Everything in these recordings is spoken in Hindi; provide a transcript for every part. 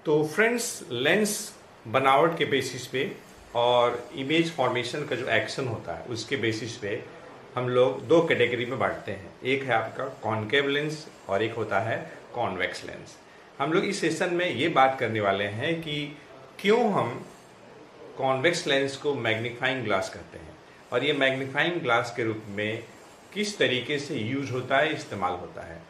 तो फ्रेंड्स, लेंस बनावट के बेसिस पे और इमेज फॉर्मेशन का जो एक्शन होता है उसके बेसिस पे हम लोग दो कैटेगरी में बांटते हैं। एक है आपका कॉन्केव लेंस और एक होता है कॉन्वेक्स लेंस। हम लोग इस सेशन में ये बात करने वाले हैं कि क्यों हम कॉन्वेक्स लेंस को मैग्नीफाइंग ग्लास कहते हैं और ये मैग्नीफाइंग ग्लास के रूप में किस तरीके से यूज होता है, इस्तेमाल होता है।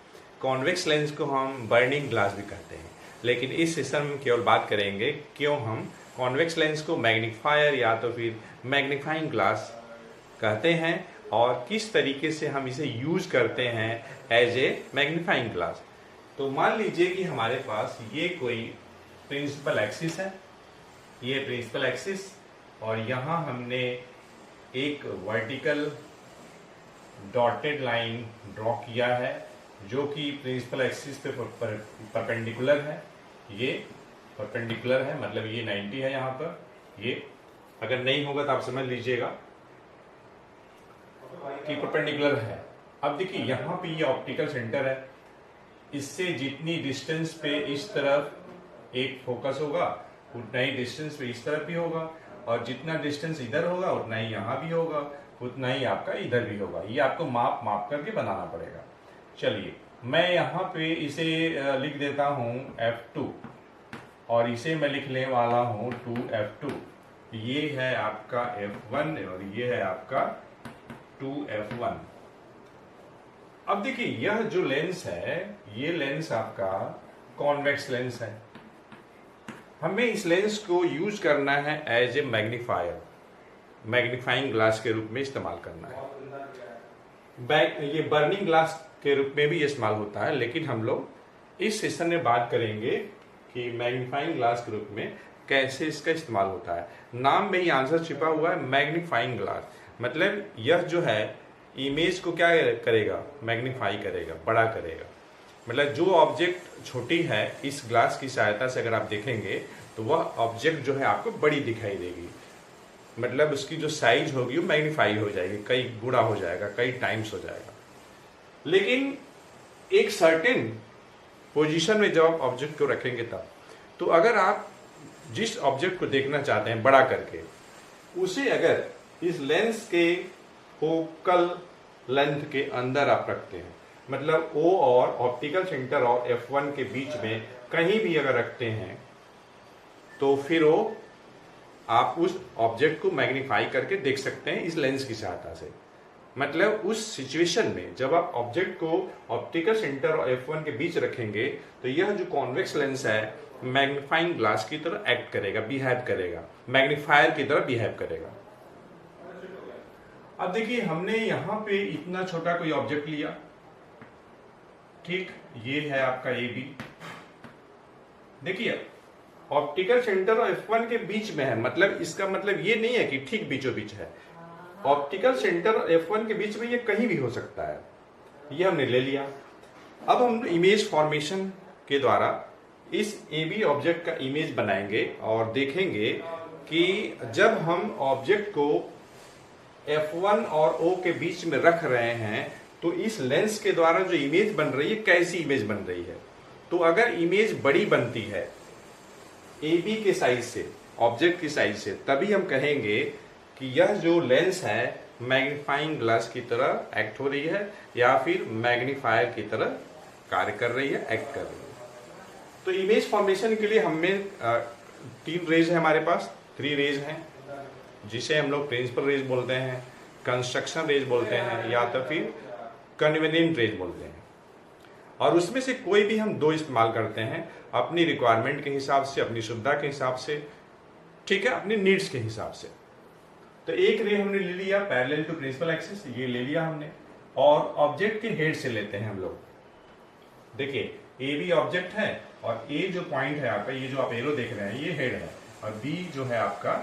कॉन्वेक्स लेंस को हम बर्निंग ग्लास भी कहते हैं, लेकिन इस सेशन में केवल बात करेंगे क्यों हम कॉन्वेक्स लेंस को मैग्नीफायर या तो फिर मैग्नीफाइंग ग्लास कहते हैं और किस तरीके से हम इसे यूज करते हैं एज ए मैग्नीफाइंग ग्लास। तो मान लीजिए कि हमारे पास ये कोई प्रिंसिपल एक्सिस है, ये प्रिंसिपल एक्सिस, और यहाँ हमने एक वर्टिकल डॉटेड लाइन ड्रॉ किया है जो कि प्रिंसिपल एक्सिस पे परपेंडिकुलर है। ये परपेंडिकुलर है, मतलब ये 90 है यहाँ पर। ये अगर नहीं होगा तो आप समझ लीजिएगा कि परपेंडिकुलर है। अब देखिए यहाँ पे ये ऑप्टिकल सेंटर है, इससे जितनी डिस्टेंस पे इस तरफ एक फोकस होगा उतना ही डिस्टेंस पे इस तरफ भी होगा, और जितना डिस्टेंस इधर होगा उतना ही यहाँ भी होगा, उतना ही आपका इधर भी होगा। ये आपको माप करके बनाना पड़ेगा। चलिए मैं यहाँ पे इसे लिख देता हूँ F2 और इसे मैं लिखने वाला हूँ 2F2। ये है आपका F1 और ये है आपका 2F1। अब देखिए यह जो लेंस है, ये लेंस आपका कॉन्वेक्स लेंस है। हमें इस लेंस को यूज करना है as a magnifier, magnifying glass के रूप में इस्तेमाल करना है। ये बर्निंग ग्लास के रूप में भी इस्तेमाल होता है, लेकिन हम लोग इस सेशन में बात करेंगे कि मैग्नीफाइंग ग्लास के रूप में कैसे इसका इस्तेमाल होता है। नाम में ही आंसर छिपा हुआ है, मैग्नीफाइंग ग्लास। मतलब यह जो है इमेज को क्या करेगा, मैग्नीफाई करेगा, बड़ा करेगा। मतलब जो ऑब्जेक्ट छोटी है इस ग्लास की सहायता से अगर आप देखेंगे तो वह ऑब्जेक्ट जो है आपको बड़ी दिखाई देगी। मतलब उसकी जो साइज होगी वो मैग्नीफाई हो जाएगी, कई गुना हो जाएगा, कई टाइम्स हो जाएगा। लेकिन एक सर्टेन पोजीशन में जब आप ऑब्जेक्ट को रखेंगे तब, तो अगर आप जिस ऑब्जेक्ट को देखना चाहते हैं बड़ा करके, उसे अगर इस लेंस के फोकल लेंथ के अंदर आप रखते हैं, मतलब O और ऑप्टिकल सेंटर और F1 के बीच में कहीं भी अगर रखते हैं, तो फिर वो आप उस ऑब्जेक्ट को मैग्नीफाई करके देख सकते हैं इस लेंस की सहायता से। मतलब उस सिचुएशन में जब आप ऑब्जेक्ट को ऑप्टिकल सेंटर और F1 के बीच रखेंगे तो यह जो कॉन्वेक्स लेंस है मैग्नीफाइंग ग्लास की तरह एक्ट करेगा, बिहेव करेगा, मैग्नीफायर की तरह बिहेव करेगा। अब देखिए हमने यहाँ पे इतना छोटा कोई ऑब्जेक्ट लिया, ठीक, ये है आपका AB। देखिए ऑप्टिकल सेंटर और F1 के बीच में है, मतलब इसका मतलब ये नहीं है कि ठीक बीचों बीच है। ऑप्टिकल सेंटर और F1 के बीच में ये कहीं भी हो सकता है। ये हमने ले लिया। अब हम इमेज फॉर्मेशन के द्वारा इस AB ऑब्जेक्ट का इमेज बनाएंगे और देखेंगे कि जब हम ऑब्जेक्ट को F1 और O के बीच में रख रहे हैं तो इस लेंस के द्वारा जो इमेज बन रही है कैसी इमेज बन रही है। तो अगर इमेज बड़ी बनती है AB के साइज से, ऑब्जेक्ट की साइज से, तभी हम कहेंगे कि यह जो लेंस है मैग्नीफाइंग ग्लास की तरह एक्ट हो रही है या फिर मैग्नीफायर की तरह कार्य कर रही है, एक्ट कर रही है। तो इमेज फॉर्मेशन के लिए हमें 3 रेज है हमारे पास, 3 रेज हैं, जिसे हम लोग प्रिंसिपल रेज बोलते हैं, कंस्ट्रक्शन रेज बोलते हैं या तो फिर कन्वीनियंट रेज बोलते हैं। और उसमें से कोई भी हम 2 इस्तेमाल करते हैं अपनी रिक्वायरमेंट के हिसाब से, अपनी सुविधा के हिसाब से, ठीक है, अपनी नीड्स के हिसाब से। तो एक रे हमने ले लिया पैरेलल टू प्रिंसिपल एक्सिस, ये ले लिया हमने, और ऑब्जेक्ट के हेड से लेते हैं हम लोग। देखिए AB ऑब्जेक्ट है और A जो पॉइंट है आपका, ये जो आप एरो देख रहे हैं ये हेड है, और B जो है आपका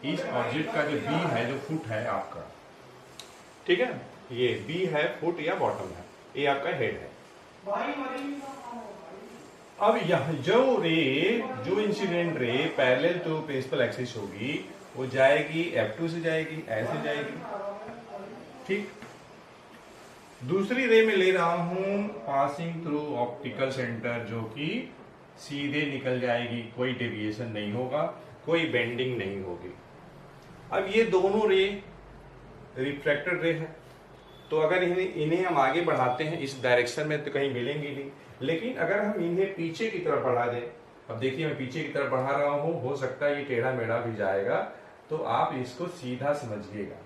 इस ऑब्जेक्ट का जो B है, जो फुट है आपका, ठीक है, ये B है फुट या बॉटम है, ये आपका हेड है। अब यह जो रे, जो incident ray parallel to principal axis होगी वो जाएगी F2 से जाएगी, ऐसे जाएगी, ठीक। दूसरी रे में ले रहा हूं पासिंग थ्रू ऑप्टिकल सेंटर जो कि सीधे निकल जाएगी, कोई डेविएशन नहीं होगा, कोई बेंडिंग नहीं होगी। अब ये दोनों रे रिफ्रैक्टेड रे है, तो अगर इन्हें हम आगे बढ़ाते हैं इस डायरेक्शन में तो कहीं मिलेंगे नहीं, लेकिन अगर हम इन्हें पीछे की तरफ बढ़ा दें, अब देखिए मैं पीछे की तरफ बढ़ा रहा हूं, हो सकता है ये टेढ़ा मेढ़ा भी जाएगा, तो आप इसको सीधा समझिएगा,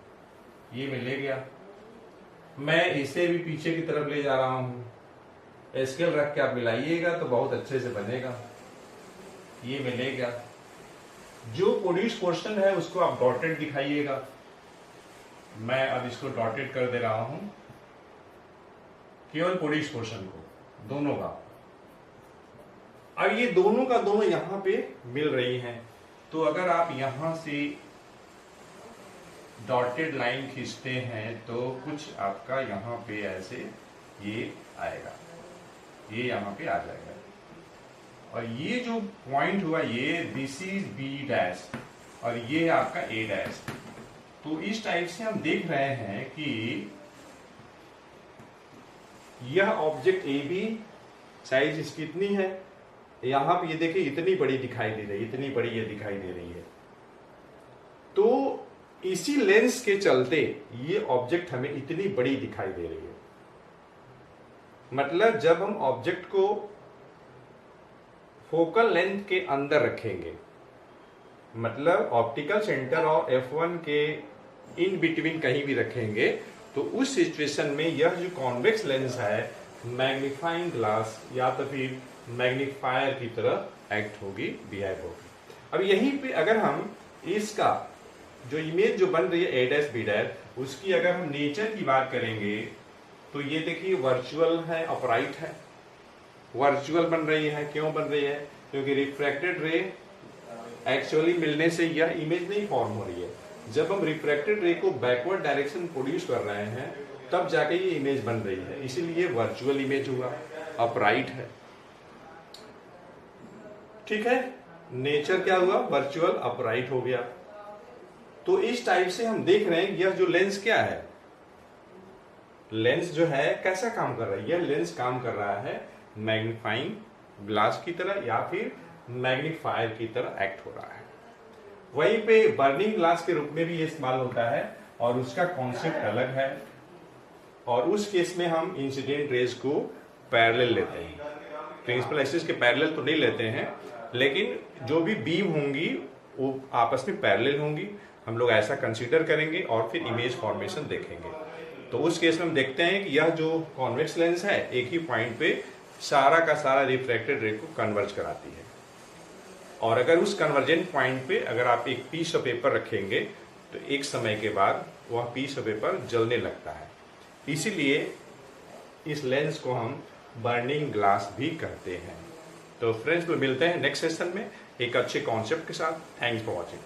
ये मिले गया। मैं इसे भी पीछे की तरफ ले जा रहा हूं, स्केल रख के आप मिलाइएगा तो बहुत अच्छे से बनेगा, ये मिलेगा। जो प्रोड्यूस पोर्शन है उसको आप डॉटेड दिखाइएगा, मैं अब इसको डॉटेड कर दे रहा हूं, केवल प्रोड्यूस पोर्शन को, दोनों का। अब ये दोनों का दोनों यहां पे मिल रही हैं, तो अगर आप यहां से डॉटेड लाइन खींचते हैं तो कुछ आपका यहां पे ऐसे ये आएगा, ये यहां पे आ जाएगा, और ये जो पॉइंट हुआ ये दिस इज बी डैश और ये है आपका ए डैश। तो इस टाइप से हम देख रहे हैं कि यह ऑब्जेक्ट ए बी साइज इसकी इतनी है, यहां पे ये देखिए इतनी बड़ी दिखाई दे रही है, इतनी बड़ी ये दिखाई दे रही है। तो इसी लेंस के चलते ये ऑब्जेक्ट हमें इतनी बड़ी दिखाई दे रही है। मतलब जब हम ऑब्जेक्ट को फोकल लेंथ के अंदर रखेंगे, मतलब ऑप्टिकल सेंटर और F1 के इन बिटवीन कहीं भी रखेंगे, तो उस सिचुएशन में यह जो कॉन्वेक्स लेंस है मैग्नीफाइंग ग्लास या तो फिर मैग्नीफायर की तरह एक्ट होगी, बिहेव होगी। अब यहीं पे अगर हम इसका जो इमेज जो बन रही है ए डैश बी डैश, उसकी अगर हम नेचर की बात करेंगे तो ये देखिए वर्चुअल है, अपराइट है, वर्चुअल बन रही है। क्यों बन रही है? क्योंकि रिफ्रैक्टेड रे एक्चुअली मिलने से यह इमेज नहीं फॉर्म हो रही है। जब हम रिफ्रैक्टेड रे को बैकवर्ड डायरेक्शन प्रोड्यूस कर रहे हैं तब जाके ये इमेज बन रही है, इसीलिए वर्चुअल इमेज हुआ, अपराइट है। ठीक है, नेचर क्या हुआ? वर्चुअल अपराइट हो गया। तो इस टाइप से हम देख रहे हैं यह जो लेंस क्या है, लेंस जो है कैसा काम कर रहा है? यह लेंस काम कर रहा है मैग्नीफाइंग ग्लास की तरह या फिर मैग्नीफायर की तरह एक्ट हो रहा है। वहीं पे बर्निंग ग्लास के रूप में भी ये इस्तेमाल होता है और उसका कॉन्सेप्ट अलग है, और उस केस में हम इंसिडेंट रेज को पैरेलल लेते हैं, प्रिंसिपल एक्सिस के पैरेलल तो नहीं लेते हैं, लेकिन जो भी बीम होंगी वो आपस में पैरेलल होंगी, हम लोग ऐसा कंसीडर करेंगे और फिर इमेज फॉर्मेशन देखेंगे। तो उस केस में हम देखते हैं कि यह जो कॉन्वेक्स लेंस है एक ही पॉइंट पे सारा का सारा रिफ्रैक्टेड रे को कन्वर्ज कराती है, और अगर उस कन्वर्जेंट पॉइंट पे अगर आप एक पीस ऑफ पेपर रखेंगे तो एक समय के बाद वह पीस ऑफ पेपर जलने लगता है। इसीलिए इस लेंस को हम बर्निंग ग्लास भी कहते हैं। तो फ्रेंड्स, मिलते हैं नेक्स्ट सेशन में एक अच्छे कॉन्सेप्ट के साथ। Thanks for watching.